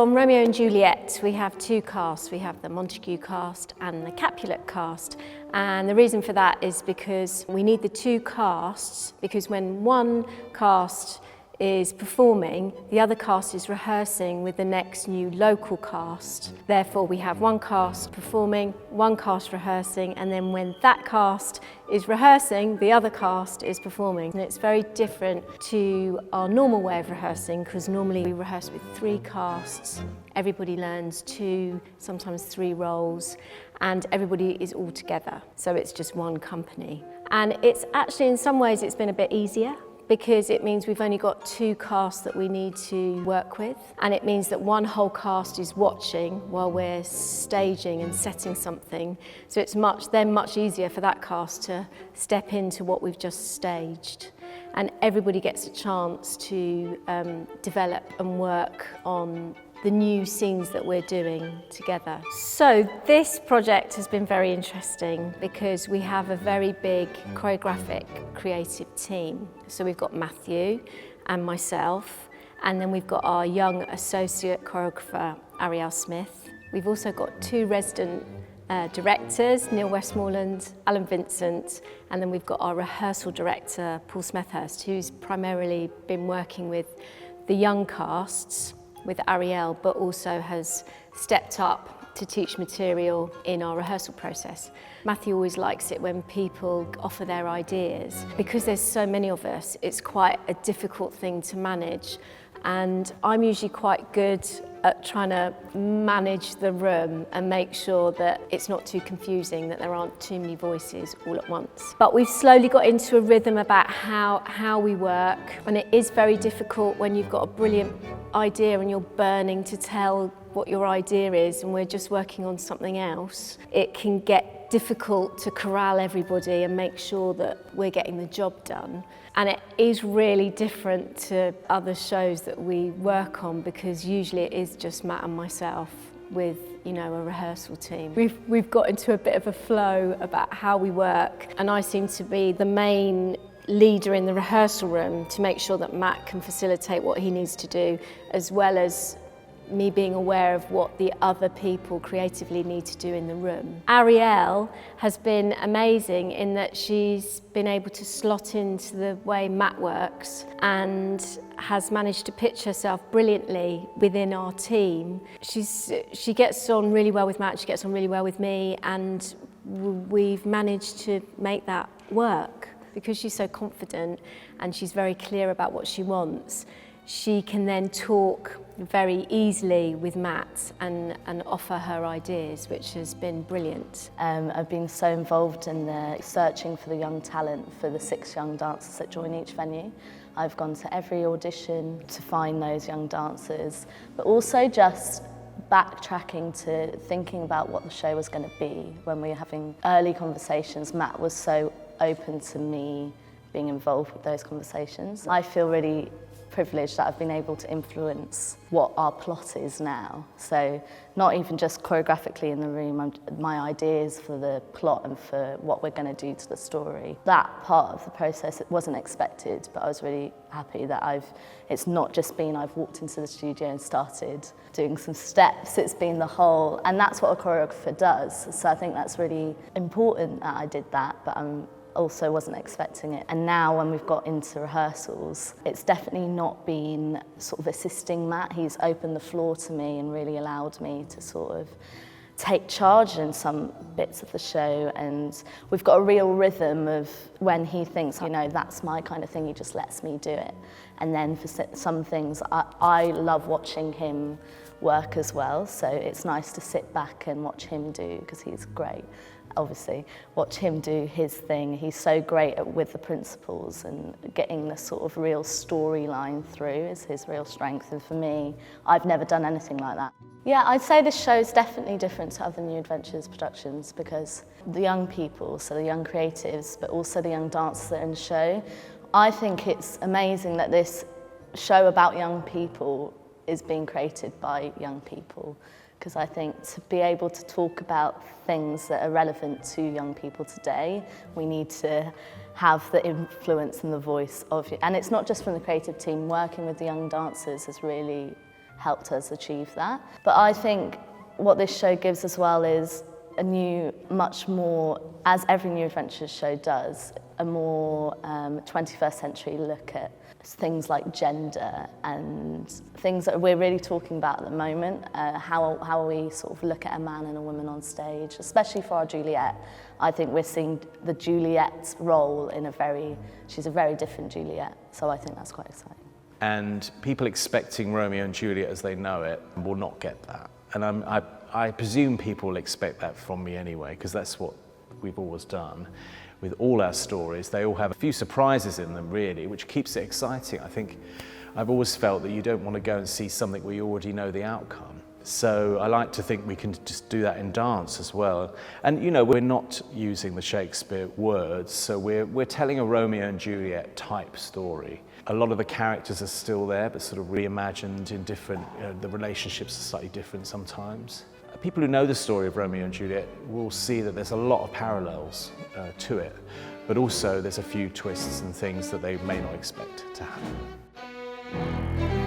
on Romeo and Juliet, we have two casts. We have the Montague cast and the Capulet cast. And the reason for that is because we need the two casts, because when one cast is performing, the other cast is rehearsing with the next new local cast. Therefore, we have one cast performing, one cast rehearsing, and then when that cast is rehearsing, the other cast is performing. And it's very different to our normal way of rehearsing, because normally we rehearse with three casts. Everybody learns two, sometimes three roles, and everybody is all together. So it's just one company. And it's actually, in some ways, it's been a bit easier, because it means we've only got two casts that we need to work with, and it means that one whole cast is watching while we're staging and setting something. So it's much easier for that cast to step into what we've just staged. And everybody gets a chance to develop and work on the new scenes that we're doing together. So this project has been very interesting because we have a very big choreographic creative team. So we've got Matthew and myself, and then we've got our young associate choreographer, Ariel Smith. We've also got two resident directors, Neil Westmoreland, Alan Vincent, and then we've got our rehearsal director, Paul Smethurst, who's primarily been working with the young casts with Ariel, but also has stepped up to teach material in our rehearsal process. Matthew always likes it when people offer their ideas. Because there's so many of us, it's quite a difficult thing to manage. And I'm usually quite good at trying to manage the room and make sure that it's not too confusing, that there aren't too many voices all at once. But we've slowly got into a rhythm about how we work, and it is very difficult when you've got a brilliant idea and you're burning to tell what your idea is and we're just working on something else. It can get difficult to corral everybody and make sure that we're getting the job done. And it is really different to other shows that we work on, because usually it is just Matt and myself with, you know, a rehearsal team. We've got into a bit of a flow about how we work, and I seem to be the main leader in the rehearsal room to make sure that Matt can facilitate what he needs to do, as well as me being aware of what the other people creatively need to do in the room. Ariel has been amazing in that she's been able to slot into the way Matt works and has managed to pitch herself brilliantly within our team. She gets on really well with Matt, she gets on really well with me, and we've managed to make that work. Because she's so confident and she's very clear about what she wants, she can then talk very easily with Matt and offer her ideas, which has been brilliant. I've been so involved in the searching for the young talent for the 6 young dancers that join each venue. I've gone to every audition to find those young dancers, but also just backtracking to thinking about what the show was going to be. When we were having early conversations, Matt was so open to me being involved with those conversations. I feel really privileged that I've been able to influence what our plot is now. So not even just choreographically in the room, my ideas for the plot and for what we're going to do to the story. That part of the process, it wasn't expected, but I was really happy that it's not just been I've walked into the studio and started doing some steps, it's been the whole, and that's what a choreographer does. So I think that's really important that I did that, but also wasn't expecting it. And now when we've got into rehearsals, it's definitely not been sort of assisting Matt. He's opened the floor to me and really allowed me to sort of take charge in some bits of the show, and we've got a real rhythm of when he thinks, you know, that's my kind of thing, he just lets me do it. And then for some things, I love watching him work as well, so it's nice to sit back and watch him do, because he's great. Obviously, watch him do his thing. He's so great with the principles, and getting the sort of real storyline through is his real strength. And for me, I've never done anything like that. Yeah, I'd say this show is definitely different to other New Adventures productions, because the young people, so the young creatives, but also the young dancers that are in the show, I think it's amazing that this show about young people is being created by young people. Because I think to be able to talk about things that are relevant to young people today, we need to have the influence and the voice of it. And it's not just from the creative team. Working with the young dancers has really helped us achieve that. But I think what this show gives as well is a new, much more, as every New Adventures show does, a more 21st century look at things like gender and things that we're really talking about at the moment, how we sort of look at a man and a woman on stage, especially for our Juliet. I think we're seeing the Juliet's role in she's a very different Juliet, so I think that's quite exciting. And people expecting Romeo and Juliet as they know it will not get that. And I presume people will expect that from me anyway, because that's what we've always done. With all our stories, they all have a few surprises in them, really, which keeps it exciting. I think I've always felt that you don't want to go and see something where you already know the outcome. So I like to think we can just do that in dance as well. And you know, we're not using the Shakespeare words, so we're telling a Romeo and Juliet type story. A lot of the characters are still there, but sort of reimagined in different, the relationships are slightly different sometimes. People who know the story of Romeo and Juliet will see that there's a lot of parallels to it, but also there's a few twists and things that they may not expect to happen.